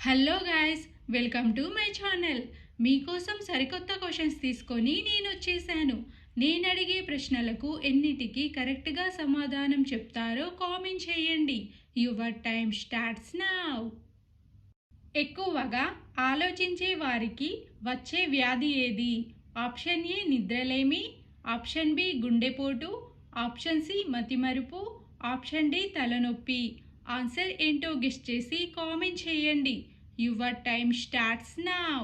Hello guys, welcome to my channel. మీకోసం సరికొత్త questions తీసుకొని నేను వచ్చేసాను. నేను అడిగే ప్రశ్నలకు ఎన్నిటికి కరెక్ట్గా సమాధానం చెప్తారో కామెంట్ చేయండి. Your time starts now. ఎక్కువగా ఆలోచించే వారికి వచ్చే వ్యాధి ఏది? ఆప్షన్ ఏ నిద్రలేమి, ఆప్షన్ బి గుండెపోటు, ఆప్షన్ సి మతిమరుపు, ఆప్షన్ డి తలనొప్పి. ఆన్సర్ ఏంటో గెస్ చేసి కామెంట్ చేయండి. Your time starts now.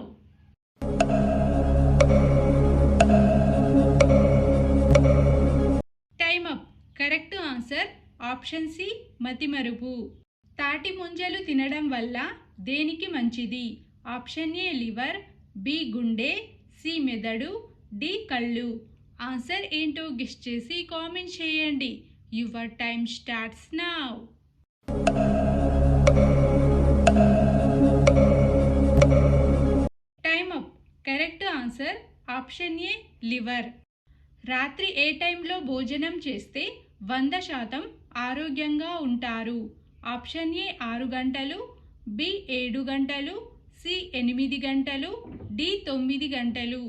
Time up. Correct answer option C మతిమరుపు. తాటి ముంజలు తినడం వల్ల దేనికి మంచిది? ఆప్షన్ ఏ లివర్, బి గుండె, సి మెదడు, డి కళ్ళు. ఆన్సర్ ఏంటో గెస్ చేసి కామెంట్ చేయండి. Your time starts now. Time up. Correct answer option A liver. రాత్రి ఏ టైంలో భోజనం చేస్తే 100% ఆరోగ్యంగా ఉంటారు? ఆప్షన్ ఏ 6 గంటలు, బి 7 గంటలు, సి 8 గంటలు, డి 9 గంటలు.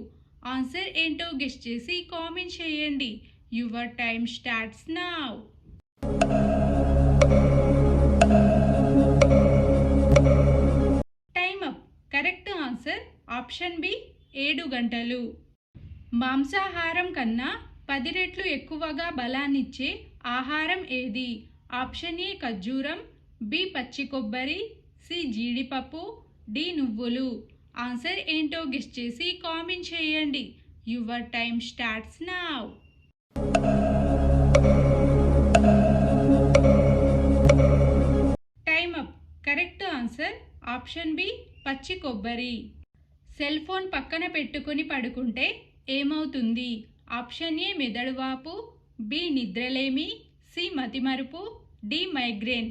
ఆన్సర్ ఏంటో గెస్ చేసి కామెంట్ చేయండి. Your time starts now. Time up. Correct answer option B 7 గంటలు. మాంసాహారం కన్నా 10 రెట్లు ఎక్కువగా బలాన్నిచ్చే ఆహారం ఏది? ఆప్షన్ ఏ ఖర్జూరం, బి పచ్చి కొబ్బరి, సి జీడిపప్పు, డి నువ్వులు. ఆన్సర్ ఏంటో గెస్ చేసి కామెంట్ చేయండి. Your time starts now. Time up. Correct answer option B పచ్చి కొబ్బరి. సెల్ ఫోన్ పక్కన పెట్టుకుని పడుకుంటే ఏమవుతుంది? ఆప్షన్ ఏ మెదడువాపు, బి నిద్రలేమి, సి మతిమరుపు, డి మైగ్రేన్.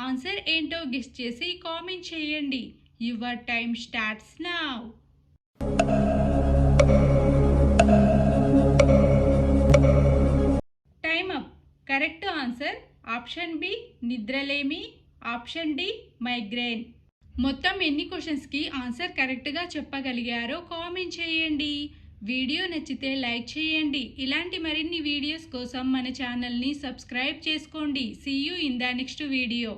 ఆన్సర్ ఏంటో గెస్ చేసి కామెంట్ చేయండి. Your time starts now. Time up. Correct answer option B నిద్రలేమి, ఆప్షన్ డి మైగ్రేన్. మొత్తం ఎన్ని క్వశ్చన్స్కి ఆన్సర్ కరెక్ట్గా చెప్పగలిగారో కామెంట్ చేయండి. వీడియో నచ్చితే లైక్ చేయండి. ఇలాంటి మరిన్ని వీడియోస్ కోసం మన ఛానల్ని సబ్స్క్రైబ్ చేసుకోండి. See you in the next video.